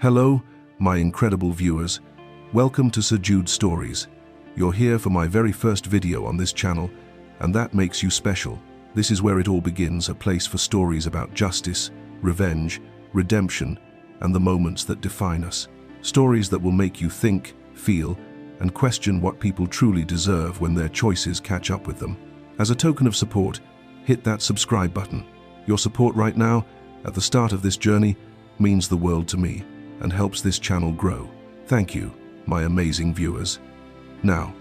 Hello, my incredible viewers. Welcome to Sir Jude Stories. You're here for my very first video on this channel, and that makes you special. This is where it all begins, a place for stories about justice, revenge, redemption, and the moments that define us. Stories that will make you think, feel, and question what people truly deserve when their choices catch up with them. As a token of support, hit that subscribe button. Your support right now, at the start of this journey, means the world to me and helps this channel grow. Thank you, my amazing viewers. Now,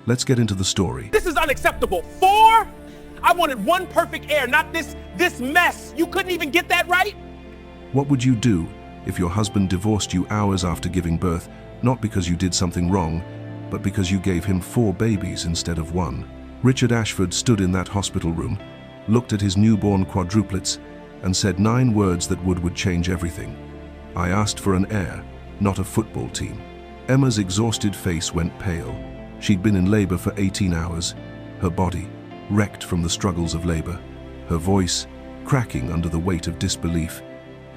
let's get into the story. This is unacceptable. 4? I wanted one perfect heir, not this mess. You couldn't even get that right? What would you do if your husband divorced you hours after giving birth, not because you did something wrong, but because you gave him 4 babies instead of 1? Richard Ashford stood in that hospital room, looked at his newborn quadruplets, and said 9 words that would change everything. I asked for an heir, not a football team. Emma's exhausted face went pale. She'd been in labor for 18 hours, her body wrecked from the struggles of labor, her voice cracking under the weight of disbelief,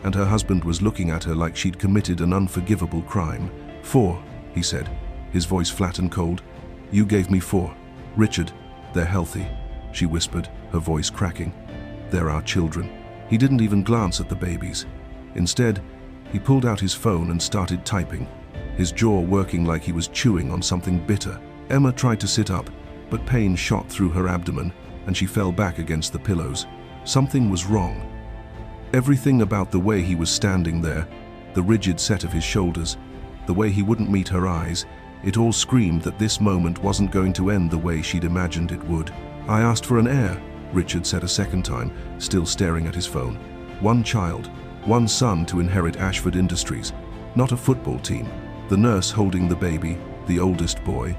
and her husband was looking at her like she'd committed an unforgivable crime. 4, he said, his voice flat and cold. You gave me 4. Richard, they're healthy, she whispered, her voice cracking. They're our children. He didn't even glance at the babies. Instead, he pulled out his phone and started typing, his jaw working like he was chewing on something bitter. Emma tried to sit up, but pain shot through her abdomen and she fell back against the pillows. Something was wrong. Everything about the way he was standing there, the rigid set of his shoulders, the way he wouldn't meet her eyes, it all screamed that this moment wasn't going to end the way she'd imagined it would. I asked for an heir, Richard said a second time, still staring at his phone. 1 child, 1 son to inherit Ashford Industries, not a football team. The nurse holding the baby, the oldest boy,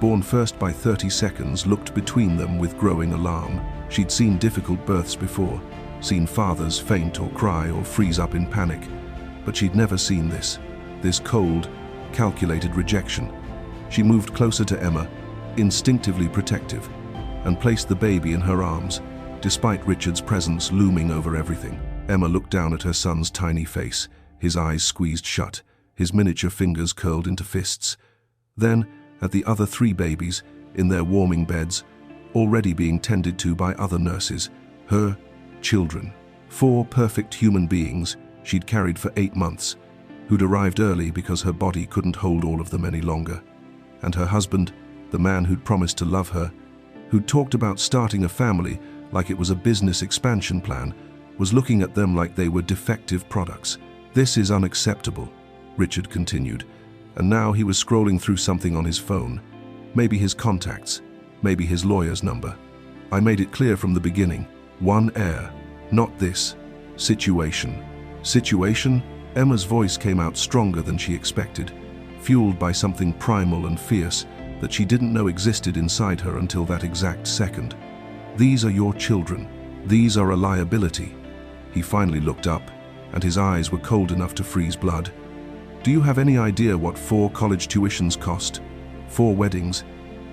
born first by 30 seconds, looked between them with growing alarm. She'd seen difficult births before, seen fathers faint or cry or freeze up in panic, but she'd never seen this cold, calculated rejection. She moved closer to Emma, instinctively protective, and placed the baby in her arms, despite Richard's presence looming over everything. Emma looked down at her son's tiny face, his eyes squeezed shut, his miniature fingers curled into fists. Then, at the other 3 babies, in their warming beds, already being tended to by other nurses, her children. 4 perfect human beings she'd carried for 8 months, who'd arrived early because her body couldn't hold all of them any longer. And her husband, the man who'd promised to love her, who'd talked about starting a family like it was a business expansion plan, was looking at them like they were defective products. This is unacceptable, Richard continued, and now he was scrolling through something on his phone. Maybe his contacts, maybe his lawyer's number. I made it clear from the beginning, 1 heir, not this. Situation? Emma's voice came out stronger than she expected, fueled by something primal and fierce that she didn't know existed inside her until that exact second. These are your children. These are a liability. He finally looked up, and his eyes were cold enough to freeze blood. Do you have any idea what 4 college tuitions cost? 4 weddings?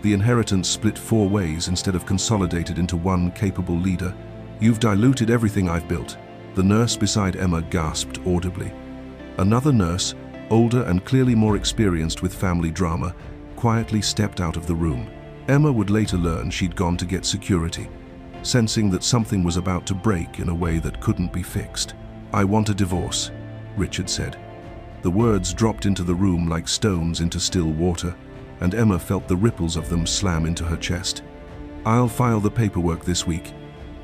The inheritance split 4 ways instead of consolidated into 1 capable leader. You've diluted everything I've built. The nurse beside Emma gasped audibly. Another nurse, older and clearly more experienced with family drama, quietly stepped out of the room. Emma would later learn she'd gone to get security, sensing that something was about to break in a way that couldn't be fixed. I want a divorce, Richard said. The words dropped into the room like stones into still water, and Emma felt the ripples of them slam into her chest. I'll file the paperwork this week.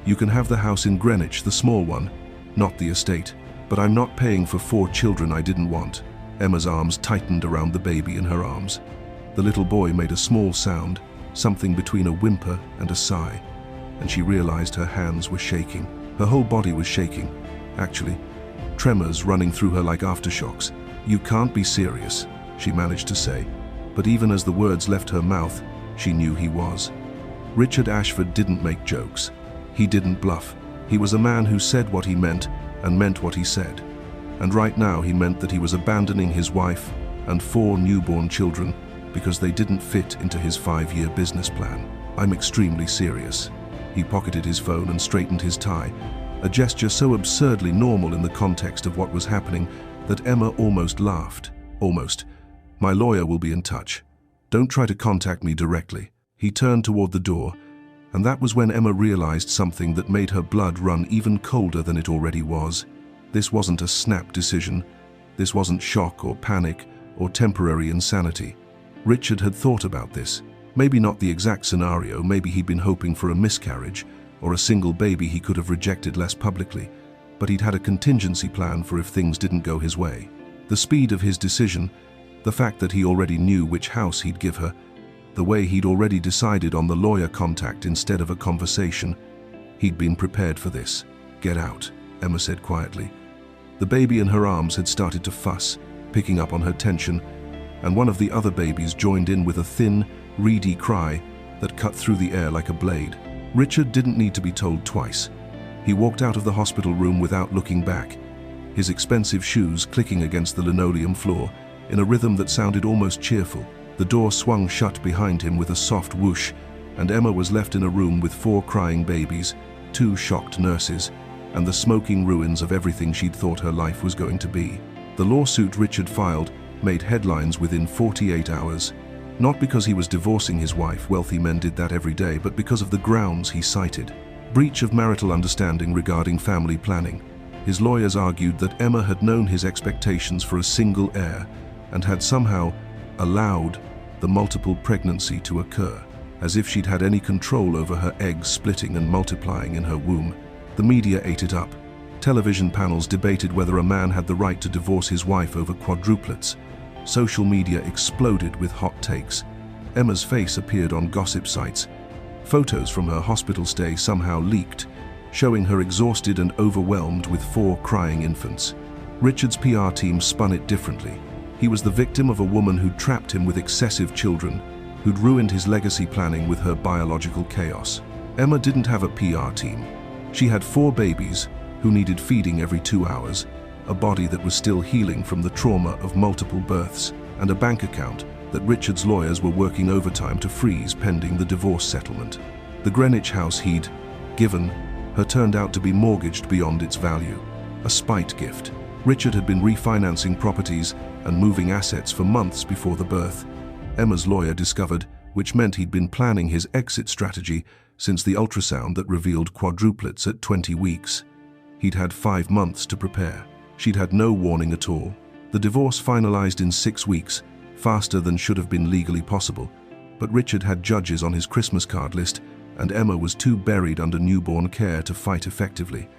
You can have the house in Greenwich, the small one, not the estate, but I'm not paying for 4 children I didn't want. Emma's arms tightened around the baby in her arms. The little boy made a small sound, something between a whimper and a sigh, and she realized her hands were shaking. Her whole body was shaking, actually, tremors running through her like aftershocks. You can't be serious, she managed to say, but even as the words left her mouth, she knew he was. Richard Ashford didn't make jokes. He didn't bluff. He was a man who said what he meant and meant what he said. And right now he meant that he was abandoning his wife and 4 newborn children because they didn't fit into his 5-year business plan. I'm extremely serious. He pocketed his phone and straightened his tie, a gesture so absurdly normal in the context of what was happening that Emma almost laughed. Almost. "My lawyer will be in touch. Don't try to contact me directly." He turned toward the door, and that was when Emma realized something that made her blood run even colder than it already was. This wasn't a snap decision. This wasn't shock or panic or temporary insanity. Richard had thought about this. Maybe not the exact scenario, maybe he'd been hoping for a miscarriage or a single baby he could have rejected less publicly, but he'd had a contingency plan for if things didn't go his way. The speed of his decision, the fact that he already knew which house he'd give her, the way he'd already decided on the lawyer contact instead of a conversation, he'd been prepared for this. "Get out," Emma said quietly. The baby in her arms had started to fuss, picking up on her tension, and one of the other babies joined in with a thin, reedy cry that cut through the air like a blade. Richard didn't need to be told twice. He walked out of the hospital room without looking back, his expensive shoes clicking against the linoleum floor in a rhythm that sounded almost cheerful. The door swung shut behind him with a soft whoosh, and Emma was left in a room with 4 crying babies, 2 shocked nurses, and the smoking ruins of everything she'd thought her life was going to be. The lawsuit Richard filed made headlines within 48 hours. Not because he was divorcing his wife, wealthy men did that every day, but because of the grounds he cited. Breach of marital understanding regarding family planning. His lawyers argued that Emma had known his expectations for a single heir and had somehow allowed the multiple pregnancy to occur, as if she'd had any control over her eggs splitting and multiplying in her womb. The media ate it up. Television panels debated whether a man had the right to divorce his wife over quadruplets. Social media exploded with hot takes. Emma's face appeared on gossip sites. Photos from her hospital stay somehow leaked, showing her exhausted and overwhelmed with 4 crying infants. Richard's PR team spun it differently. He was the victim of a woman who'd trapped him with excessive children, who'd ruined his legacy planning with her biological chaos. Emma didn't have a PR team. She had 4 babies who needed feeding every 2 hours, a body that was still healing from the trauma of multiple births, and a bank account that Richard's lawyers were working overtime to freeze pending the divorce settlement. The Greenwich house he'd given her turned out to be mortgaged beyond its value, a spite gift. Richard had been refinancing properties and moving assets for months before the birth. Emma's lawyer discovered, which meant he'd been planning his exit strategy since the ultrasound that revealed quadruplets at 20 weeks. He'd had 5 months to prepare. She'd had no warning at all. The divorce finalized in 6 weeks, faster than should have been legally possible. But Richard had judges on his Christmas card list, and Emma was too buried under newborn care to fight effectively.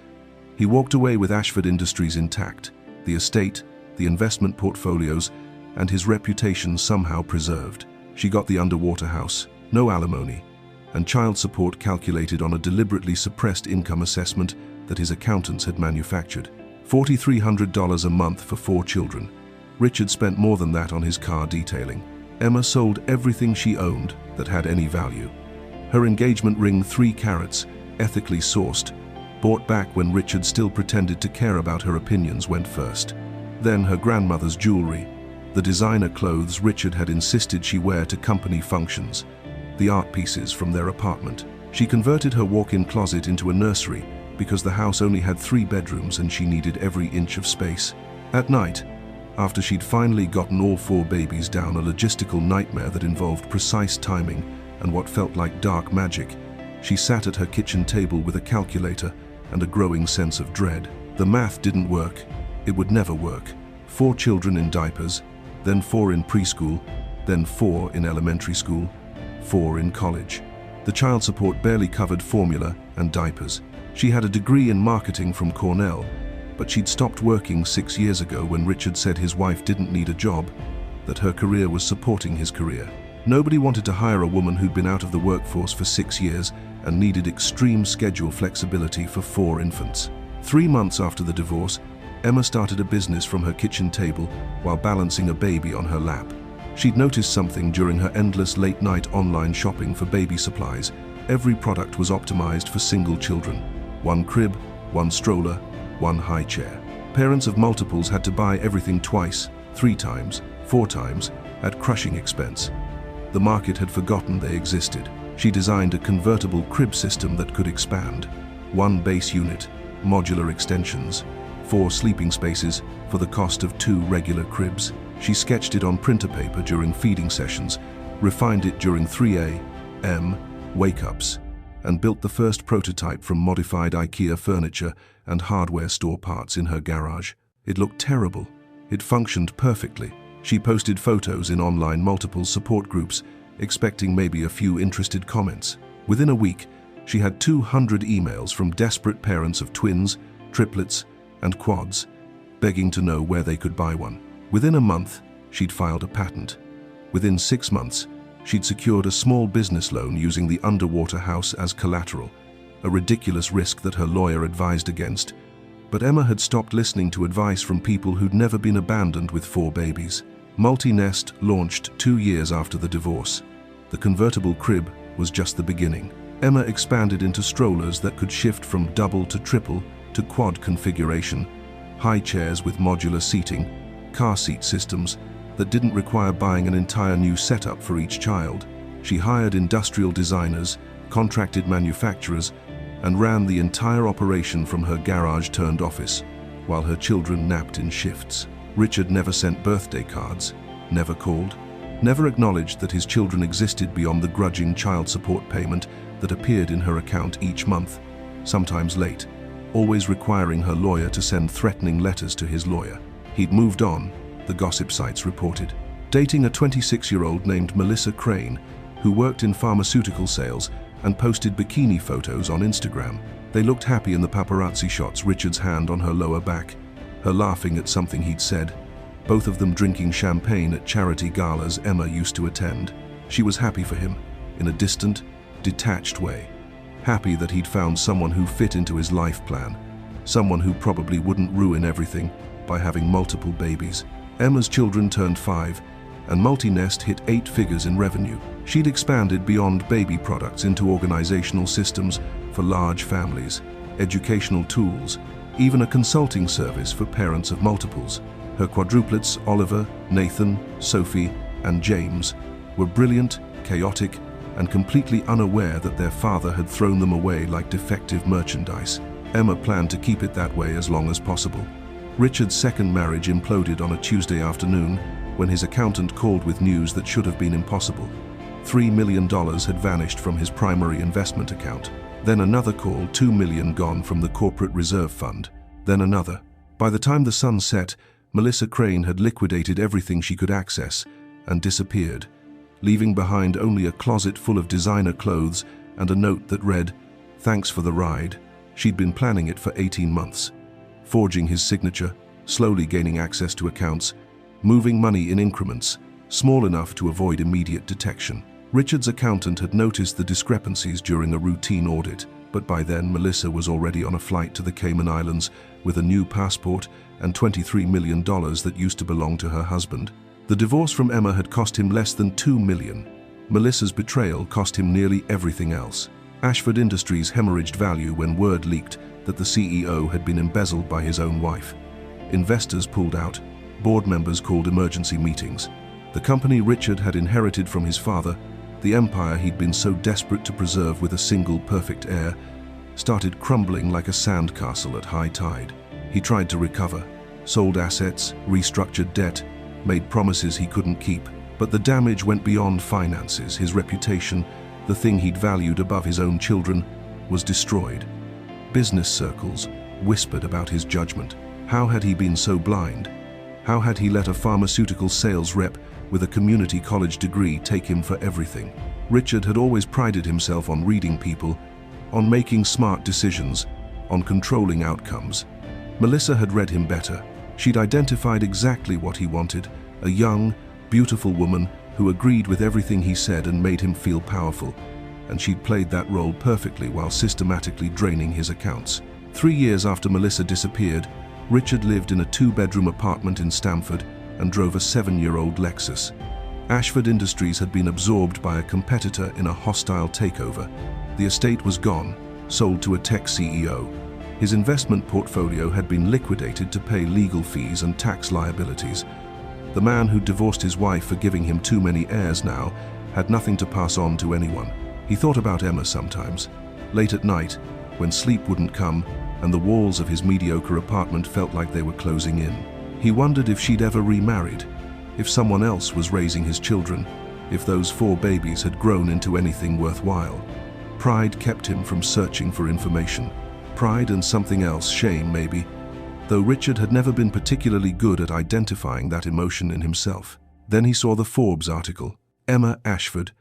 He walked away with Ashford Industries intact, the estate, the investment portfolios, and his reputation somehow preserved. She got the underwater house, no alimony, and child support calculated on a deliberately suppressed income assessment that his accountants had manufactured. $4,300 a month for 4 children. Richard spent more than that on his car detailing. Emma sold everything she owned that had any value. Her engagement ring, 3 carats, ethically sourced, bought back when Richard still pretended to care about her opinions, went first. Then her grandmother's jewelry, the designer clothes Richard had insisted she wear to company functions, the art pieces from their apartment. She converted her walk-in closet into a nursery because the house only had 3 bedrooms and she needed every inch of space. At night, after she'd finally gotten all 4 babies down a logistical nightmare that involved precise timing and what felt like dark magic, she sat at her kitchen table with a calculator and a growing sense of dread. The math didn't work. It would never work. 4 children in diapers, then 4 in preschool, then 4 in elementary school, 4 in college. The child support barely covered formula and diapers. She had a degree in marketing from Cornell, but she'd stopped working 6 years ago when Richard said his wife didn't need a job, that her career was supporting his career. Nobody wanted to hire a woman who'd been out of the workforce for 6 years and needed extreme schedule flexibility for 4 infants. 3 months after the divorce, Emma started a business from her kitchen table while balancing a baby on her lap. She'd noticed something during her endless late-night online shopping for baby supplies. Every product was optimized for single children. 1 crib, 1 stroller, 1 high chair. Parents of multiples had to buy everything twice, 3 times, 4 times, at crushing expense. The market had forgotten they existed. She designed a convertible crib system that could expand. 1 base unit, modular extensions, 4 sleeping spaces for the cost of 2 regular cribs. She sketched it on printer paper during feeding sessions, refined it during 3 a.m. wake-ups, and built the first prototype from modified IKEA furniture and hardware store parts in her garage. It looked terrible. It functioned perfectly. She posted photos in online multiple support groups, expecting maybe a few interested comments. Within a week, she had 200 emails from desperate parents of twins, triplets, and quads, begging to know where they could buy one. Within a month, she'd filed a patent. Within 6 months, she'd secured a small business loan using the underwater house as collateral, a ridiculous risk that her lawyer advised against. But Emma had stopped listening to advice from people who'd never been abandoned with 4 babies. Multi-Nest launched 2 years after the divorce. The convertible crib was just the beginning. Emma expanded into strollers that could shift from double to triple to quad configuration, high chairs with modular seating, car seat systems that didn't require buying an entire new setup for each child. She hired industrial designers, contracted manufacturers, and ran the entire operation from her garage-turned-office, while her children napped in shifts. Richard never sent birthday cards, never called, never acknowledged that his children existed beyond the grudging child support payment that appeared in her account each month, sometimes late, always requiring her lawyer to send threatening letters to his lawyer. He'd moved on, the gossip sites reported, dating a 26-year-old named Melissa Crane, who worked in pharmaceutical sales and posted bikini photos on Instagram. They looked happy in the paparazzi shots, Richard's hand on her lower back, her laughing at something he'd said, both of them drinking champagne at charity galas Emma used to attend. She was happy for him, in a distant, detached way. Happy that he'd found someone who fit into his life plan, someone who probably wouldn't ruin everything by having multiple babies. Emma's children turned 5, and Multi-Nest hit 8 figures in revenue. She'd expanded beyond baby products into organizational systems for large families, educational tools, even a consulting service for parents of multiples. Her quadruplets, Oliver, Nathan, Sophie, and James, were brilliant, chaotic, and completely unaware that their father had thrown them away like defective merchandise. Emma planned to keep it that way as long as possible. Richard's second marriage imploded on a Tuesday afternoon when his accountant called with news that should have been impossible. $3 million had vanished from his primary investment account. Then another call, $2 million gone from the corporate reserve fund. Then another. By the time the sun set, Melissa Crane had liquidated everything she could access and disappeared, leaving behind only a closet full of designer clothes and a note that read, "Thanks for the ride." She'd been planning it for 18 months, forging his signature, slowly gaining access to accounts, moving money in increments, small enough to avoid immediate detection. Richard's accountant had noticed the discrepancies during a routine audit, but by then Melissa was already on a flight to the Cayman Islands with a new passport and $23 million that used to belong to her husband. The divorce from Emma had cost him less than $2 million. Melissa's betrayal cost him nearly everything else. Ashford Industries hemorrhaged value when word leaked that the CEO had been embezzled by his own wife. Investors pulled out. Board members called emergency meetings. The company Richard had inherited from his father, the empire he'd been so desperate to preserve with a single perfect heir, started crumbling like a sandcastle at high tide. He tried to recover, sold assets, restructured debt, made promises he couldn't keep. But the damage went beyond finances. His reputation, the thing he'd valued above his own children, was destroyed. Business circles whispered about his judgment. How had he been so blind? How had he let a pharmaceutical sales rep with a community college degree take him for everything? Richard had always prided himself on reading people, on making smart decisions, on controlling outcomes. Melissa had read him better. She'd identified exactly what he wanted, a young, beautiful woman who agreed with everything he said and made him feel powerful, and she'd played that role perfectly while systematically draining his accounts. 3 years after Melissa disappeared, Richard lived in a 2-bedroom apartment in Stamford and drove a 7-year-old Lexus. Ashford Industries had been absorbed by a competitor in a hostile takeover. The estate was gone, sold to a tech CEO. His investment portfolio had been liquidated to pay legal fees and tax liabilities. The man who divorced his wife for giving him too many heirs now had nothing to pass on to anyone. He thought about Emma sometimes. Late at night, when sleep wouldn't come, and the walls of his mediocre apartment felt like they were closing in. He wondered if she'd ever remarried, if someone else was raising his children, if those 4 babies had grown into anything worthwhile. Pride kept him from searching for information. Pride and something else, shame maybe, though Richard had never been particularly good at identifying that emotion in himself. Then he saw the Forbes article, Emma Ashford,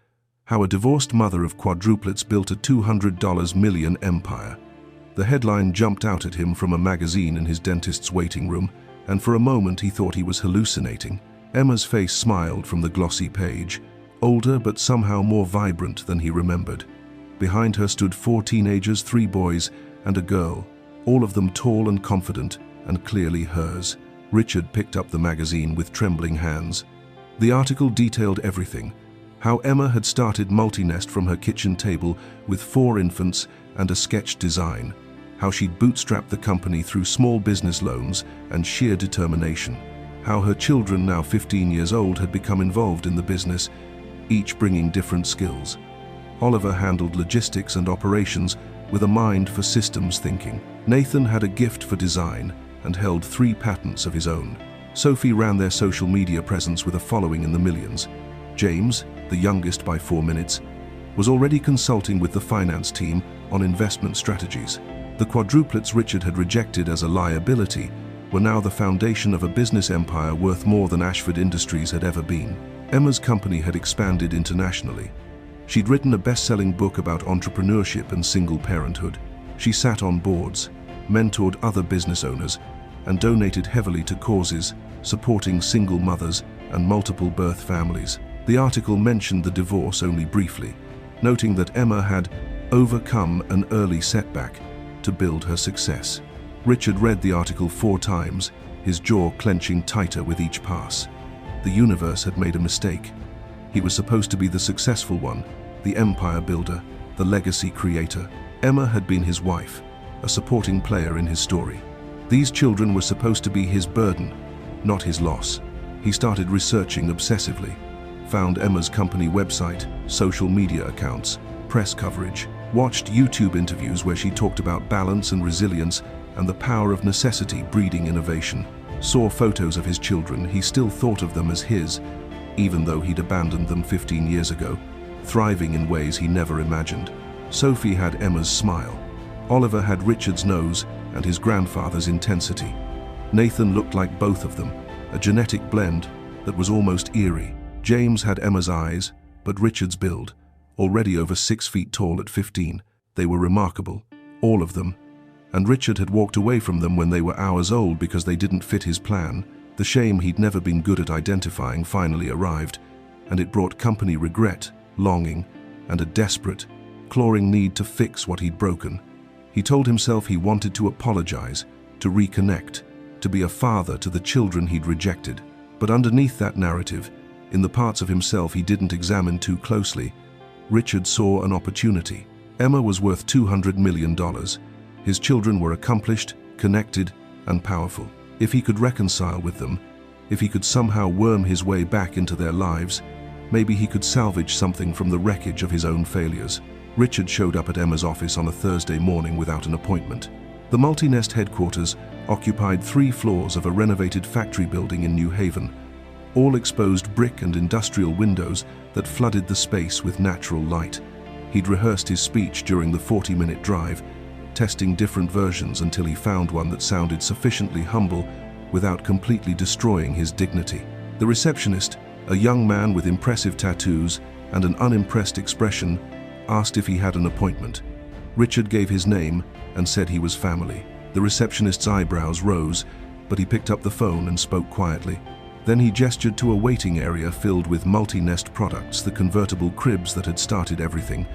How a Divorced Mother of Quadruplets Built a $200 Million Empire. The headline jumped out at him from a magazine in his dentist's waiting room, and for a moment he thought he was hallucinating. Emma's face smiled from the glossy page, older but somehow more vibrant than he remembered. Behind her stood 4 teenagers, 3 boys, and a girl, all of them tall and confident, and clearly hers. Richard picked up the magazine with trembling hands. The article detailed everything. How Emma had started Multinest from her kitchen table with 4 infants and a sketch design. How she'd bootstrapped the company through small business loans and sheer determination. How her children, now 15 years old, had become involved in the business, each bringing different skills. Oliver handled logistics and operations with a mind for systems thinking. Nathan had a gift for design and held 3 patents of his own. Sophie ran their social media presence with a following in the millions. James, the youngest by 4 minutes, was already consulting with the finance team on investment strategies. The quadruplets Richard had rejected as a liability were now the foundation of a business empire worth more than Ashford Industries had ever been. Emma's company had expanded internationally. She'd written a best-selling book about entrepreneurship and single parenthood. She sat on boards, mentored other business owners, and donated heavily to causes supporting single mothers and multiple birth families. The article mentioned the divorce only briefly, noting that Emma had overcome an early setback to build her success. Richard read the article 4 times, his jaw clenching tighter with each pass. The universe had made a mistake. He was supposed to be the successful one, the empire builder, the legacy creator. Emma had been his wife, a supporting player in his story. These children were supposed to be his burden, not his loss. He started researching obsessively, found Emma's company website, social media accounts, press coverage, watched YouTube interviews where she talked about balance and resilience and the power of necessity breeding innovation. Saw photos of his children. He still thought of them as his, even though he'd abandoned them 15 years ago, thriving in ways he never imagined. Sophie had Emma's smile. Oliver had Richard's nose and his grandfather's intensity. Nathan looked like both of them, a genetic blend that was almost eerie. James had Emma's eyes, but Richard's build, already over 6 feet tall at 15. They were remarkable, all of them, and Richard had walked away from them when they were hours old because they didn't fit his plan. The shame he'd never been good at identifying finally arrived, and it brought company regret, longing, and a desperate, clawing need to fix what he'd broken. He told himself he wanted to apologize, to reconnect, to be a father to the children he'd rejected. But underneath that narrative, in the parts of himself he didn't examine too closely, Richard saw an opportunity. Emma was worth $200 million. His children were accomplished, connected, and powerful. If he could reconcile with them, if he could somehow worm his way back into their lives, maybe he could salvage something from the wreckage of his own failures. Richard showed up at Emma's office on a Thursday morning without an appointment. The Multinest headquarters occupied 3 floors of a renovated factory building in New Haven, all exposed brick and industrial windows that flooded the space with natural light. He'd rehearsed his speech during the 40-minute drive, testing different versions until he found one that sounded sufficiently humble without completely destroying his dignity. The receptionist, a young man with impressive tattoos and an unimpressed expression, asked if he had an appointment. Richard gave his name and said he was family. The receptionist's eyebrows rose, but he picked up the phone and spoke quietly. Then he gestured to a waiting area filled with Multinest products, the convertible cribs that had started everything,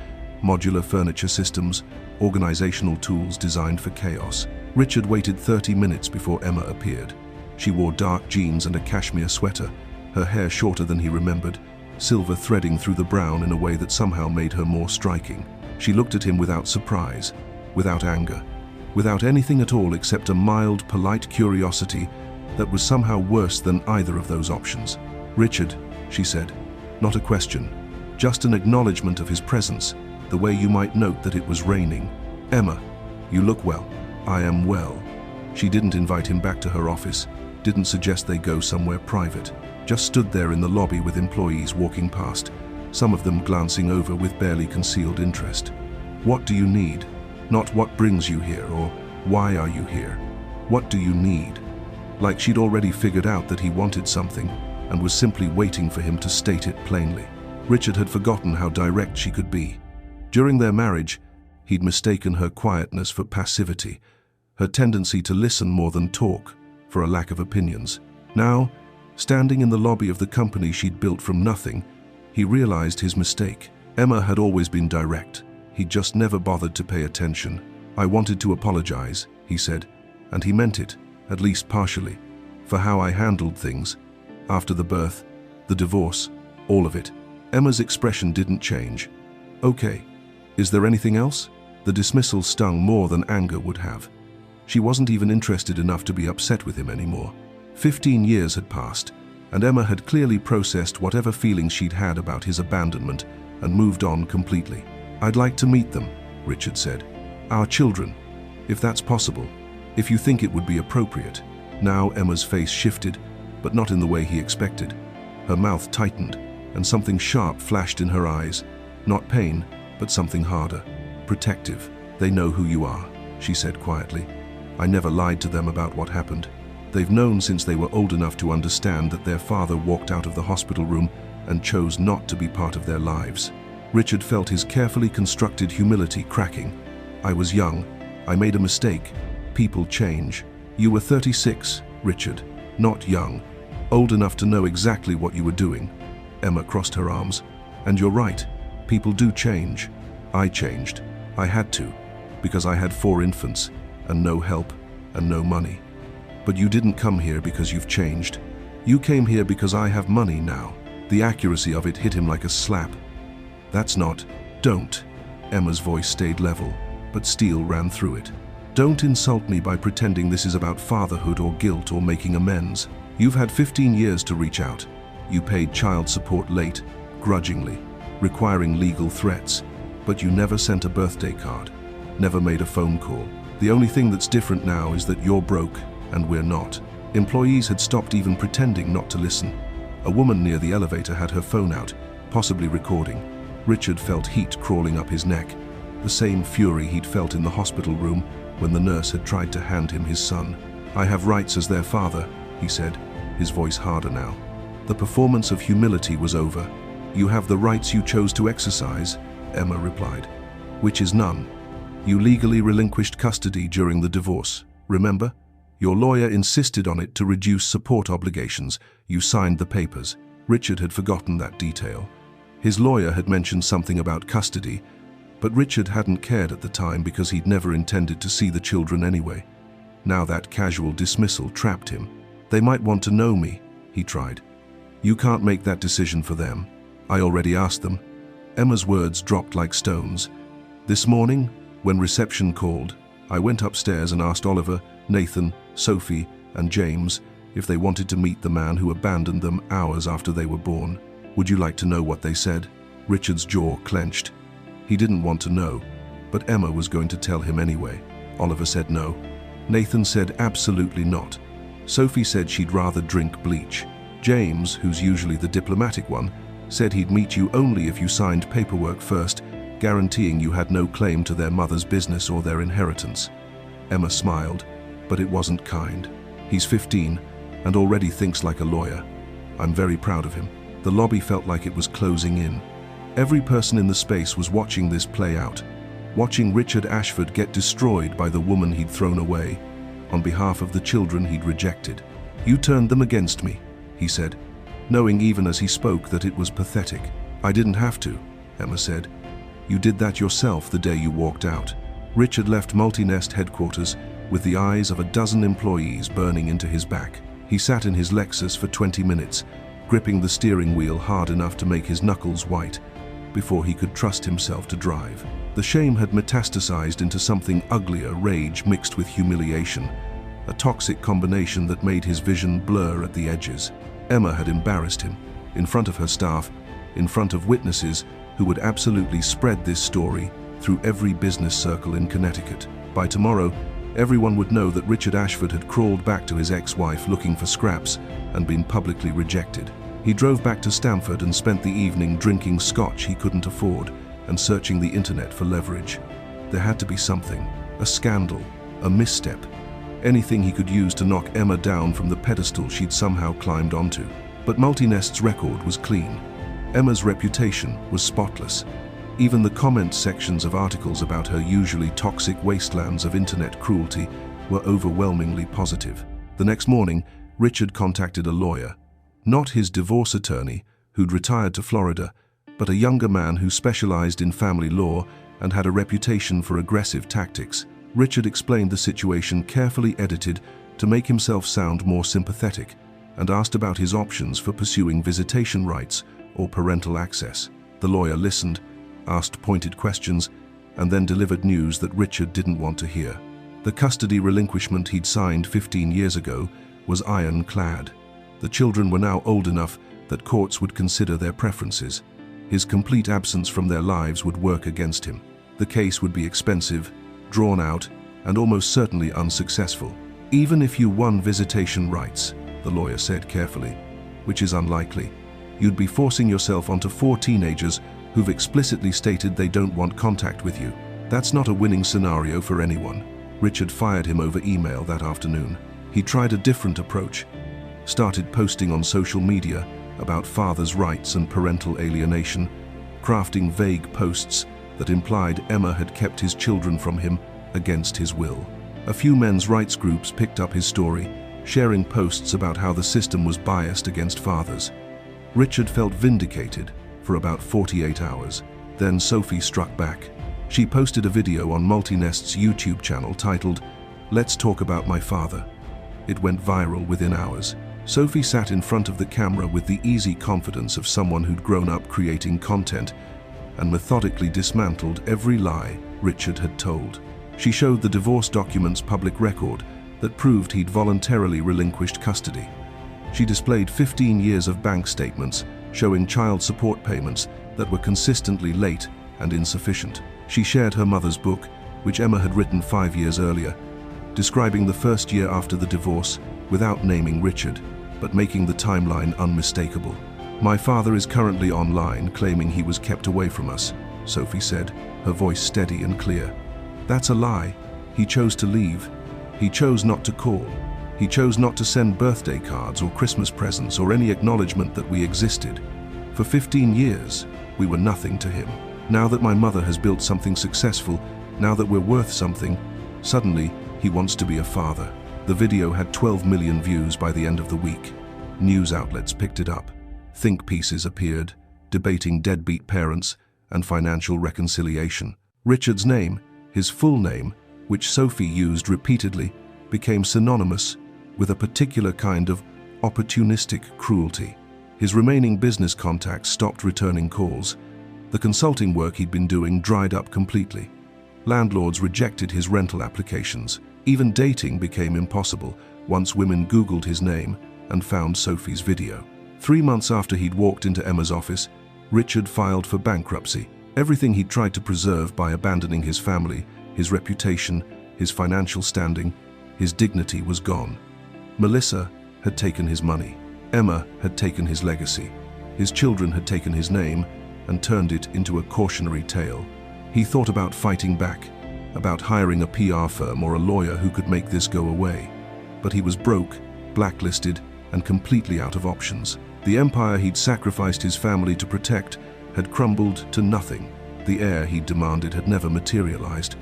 modular furniture systems, organizational tools designed for chaos. Richard waited 30 minutes before Emma appeared. She wore dark jeans and a cashmere sweater, her hair shorter than he remembered, silver threading through the brown in a way that somehow made her more striking. She looked at him without surprise, without anger, without anything at all except a mild, polite curiosity that was somehow worse than either of those options. "Richard," she said, not a question, just an acknowledgement of his presence, the way you might note that it was raining. "Emma, you look well." "I am well." She didn't invite him back to her office, didn't suggest they go somewhere private, just stood there in the lobby with employees walking past, some of them glancing over with barely concealed interest. "What do you need? Not what brings you here or why are you here? What do you need?" Like she'd already figured out that he wanted something and was simply waiting for him to state it plainly. Richard had forgotten how direct she could be. During their marriage, he'd mistaken her quietness for passivity, her tendency to listen more than talk, for a lack of opinions. Now, standing in the lobby of the company she'd built from nothing, he realized his mistake. Emma had always been direct. He'd just never bothered to pay attention. "I wanted to apologize," he said, and he meant it, at least partially, for how I handled things. After the birth, the divorce, all of it. Emma's expression didn't change. "Okay. Is there anything else?" The dismissal stung more than anger would have. She wasn't even interested enough to be upset with him anymore. 15 years had passed, and Emma had clearly processed whatever feelings she'd had about his abandonment and moved on completely. "I'd like to meet them," Richard said. "Our children, if that's possible, if you think it would be appropriate." Now Emma's face shifted, but not in the way he expected. Her mouth tightened, and something sharp flashed in her eyes. Not pain, but something harder. "Protective. They know who you are," she said quietly. "I never lied to them about what happened. They've known since they were old enough to understand that their father walked out of the hospital room and chose not to be part of their lives." Richard felt his carefully constructed humility cracking. "I was young. I made a mistake. People change. You were 36, Richard, not young. Old enough to know exactly what you were doing." Emma crossed her arms. "And you're right. People do change. I changed. I had to, because I had 4 infants, and no help, and no money. But you didn't come here because you've changed. You came here because I have money now." The accuracy of it hit him like a slap. "That's not..." "Don't." Emma's voice stayed level, but steel ran through it. "Don't insult me by pretending this is about fatherhood or guilt or making amends. You've had 15 years to reach out. You paid child support late, grudgingly, requiring legal threats, but you never sent a birthday card, never made a phone call. The only thing that's different now is that you're broke and we're not." Employees had stopped even pretending not to listen. A woman near the elevator had her phone out, possibly recording. Richard felt heat crawling up his neck, the same fury he'd felt in the hospital room when the nurse had tried to hand him his son. "I have rights as their father," he said, his voice harder now. The performance of humility was over. "You have the rights you chose to exercise," Emma replied. "Which is none. You legally relinquished custody during the divorce, remember? Your lawyer insisted on it to reduce support obligations. You signed the papers." Richard had forgotten that detail. His lawyer had mentioned something about custody, but Richard hadn't cared at the time because he'd never intended to see the children anyway. Now that casual dismissal trapped him. "They might want to know me," he tried. "You can't make that decision for them. I already asked them." Emma's words dropped like stones. "This morning, when reception called, I went upstairs and asked Oliver, Nathan, Sophie, and James if they wanted to meet the man who abandoned them hours after they were born. Would you like to know what they said?" Richard's jaw clenched. He didn't want to know, but Emma was going to tell him anyway. Oliver said no. Nathan said absolutely not. Sophie said she'd rather drink bleach. James, who's usually the diplomatic one, said he'd meet you only if you signed paperwork first, guaranteeing you had no claim to their mother's business or their inheritance. Emma smiled, but it wasn't kind. "He's 15 and already thinks like a lawyer. I'm very proud of him." The lobby felt like it was closing in. Every person in the space was watching this play out, watching Richard Ashford get destroyed by the woman he'd thrown away, on behalf of the children he'd rejected. "You turned them against me," he said, knowing even as he spoke that it was pathetic. "I didn't have to," Emma said. "You did that yourself the day you walked out." Richard left Multinest headquarters with the eyes of a dozen employees burning into his back. He sat in his Lexus for 20 minutes, gripping the steering wheel hard enough to make his knuckles white, before he could trust himself to drive. The shame had metastasized into something uglier, rage mixed with humiliation, a toxic combination that made his vision blur at the edges. Emma had embarrassed him, in front of her staff, in front of witnesses who would absolutely spread this story through every business circle in Connecticut. By tomorrow, Everyone would know that Richard Ashford had crawled back to his ex-wife looking for scraps and been publicly rejected. He drove back to Stamford and spent the evening drinking scotch he couldn't afford and searching the internet for leverage. There had to be something, a scandal, a misstep, anything he could use to knock Emma down from the pedestal she'd somehow climbed onto. But Multinest's record was clean. Emma's reputation was spotless. Even the comment sections of articles about her usually toxic wastelands of internet cruelty were overwhelmingly positive. The next morning, Richard contacted a lawyer. Not his divorce attorney, who'd retired to Florida, but a younger man who specialized in family law and had a reputation for aggressive tactics. Richard explained the situation, carefully edited to make himself sound more sympathetic, and asked about his options for pursuing visitation rights or parental access. The lawyer listened, asked pointed questions, and then delivered news that Richard didn't want to hear. The custody relinquishment he'd signed 15 years ago was ironclad. The children were now old enough that courts would consider their preferences. His complete absence from their lives would work against him. The case would be expensive, drawn out, and almost certainly unsuccessful. Even if you won visitation rights, the lawyer said carefully, which is unlikely, you'd be forcing yourself onto 4 teenagers who've explicitly stated they don't want contact with you. That's not a winning scenario for anyone. Richard fired him over email that afternoon. He tried a different approach, started posting on social media about fathers' rights and parental alienation, crafting vague posts that implied Emma had kept his children from him against his will. A few men's rights groups picked up his story, sharing posts about how the system was biased against fathers. Richard felt vindicated for about 48 hours. Then Sophie struck back. She posted a video on Multinest's YouTube channel titled, "Let's Talk About My Father." It went viral within hours. Sophie sat in front of the camera with the easy confidence of someone who'd grown up creating content and methodically dismantled every lie Richard had told. She showed the divorce documents' public record that proved he'd voluntarily relinquished custody. She displayed 15 years of bank statements showing child support payments that were consistently late and insufficient. She shared her mother's book, which Emma had written 5 years earlier, describing the first year after the divorce without naming Richard, but making the timeline unmistakable. "My father is currently online claiming he was kept away from us," Sophie said, her voice steady and clear. "That's a lie. He chose to leave. He chose not to call. He chose not to send birthday cards or Christmas presents or any acknowledgement that we existed. For 15 years, we were nothing to him. Now that my mother has built something successful, now that we're worth something, suddenly he wants to be a father." The video had 12 million views by the end of the week. News outlets picked it up. Think pieces appeared, debating deadbeat parents and financial reconciliation. Richard's name, his full name, which Sophie used repeatedly, became synonymous with a particular kind of opportunistic cruelty. His remaining business contacts stopped returning calls. The consulting work he'd been doing dried up completely. Landlords rejected his rental applications. Even dating became impossible once women Googled his name and found Sophie's video. 3 months after he'd walked into Emma's office, Richard filed for bankruptcy. Everything he'd tried to preserve by abandoning his family, his reputation, his financial standing, his dignity was gone. Melissa had taken his money. Emma had taken his legacy. His children had taken his name and turned it into a cautionary tale. He thought about fighting back, about hiring a PR firm or a lawyer who could make this go away. But he was broke, blacklisted, and completely out of options. The empire he'd sacrificed his family to protect had crumbled to nothing. The heir he'd demanded had never materialized.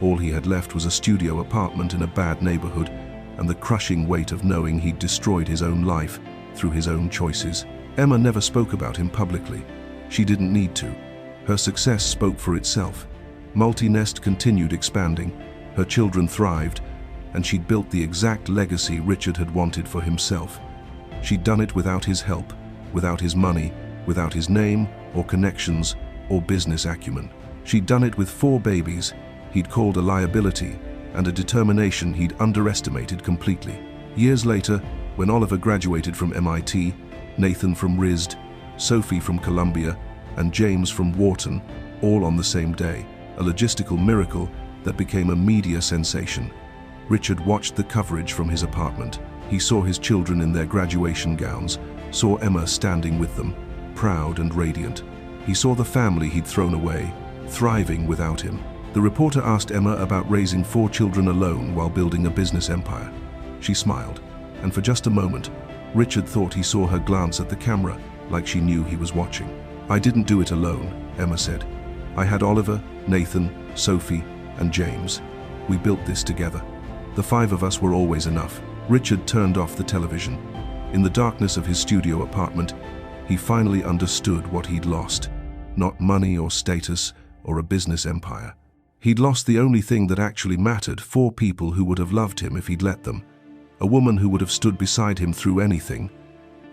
All he had left was a studio apartment in a bad neighborhood and the crushing weight of knowing he'd destroyed his own life through his own choices. Emma never spoke about him publicly. She didn't need to. Her success spoke for itself. Multinest continued expanding, her children thrived, and she'd built the exact legacy Richard had wanted for himself. She'd done it without his help, without his money, without his name or connections or business acumen. She'd done it with 4 babies he'd called a liability and a determination he'd underestimated completely. Years later, when Oliver graduated from MIT, Nathan from RISD, Sophie from Columbia, and James from Wharton, all on the same day, a logistical miracle that became a media sensation. Richard watched the coverage from his apartment. He saw his children in their graduation gowns, saw Emma standing with them, proud and radiant. He saw the family he'd thrown away, thriving without him. The reporter asked Emma about raising 4 children alone while building a business empire. She smiled, and for just a moment, Richard thought he saw her glance at the camera, like she knew he was watching. "I didn't do it alone," Emma said. "I had Oliver, Nathan, Sophie, and James. We built this together. The 5 of us were always enough." Richard turned off the television. In the darkness of his studio apartment, he finally understood what he'd lost. Not money or status or a business empire. He'd lost the only thing that actually mattered, 4 people who would have loved him if he'd let them. A woman who would have stood beside him through anything.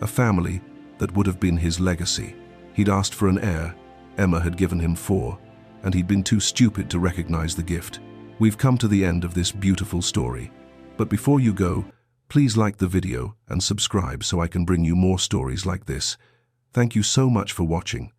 A family that would have been his legacy. He'd asked for an heir. Emma had given him 4, and he'd been too stupid to recognize the gift. We've come to the end of this beautiful story. But before you go, please like the video and subscribe so I can bring you more stories like this. Thank you so much for watching.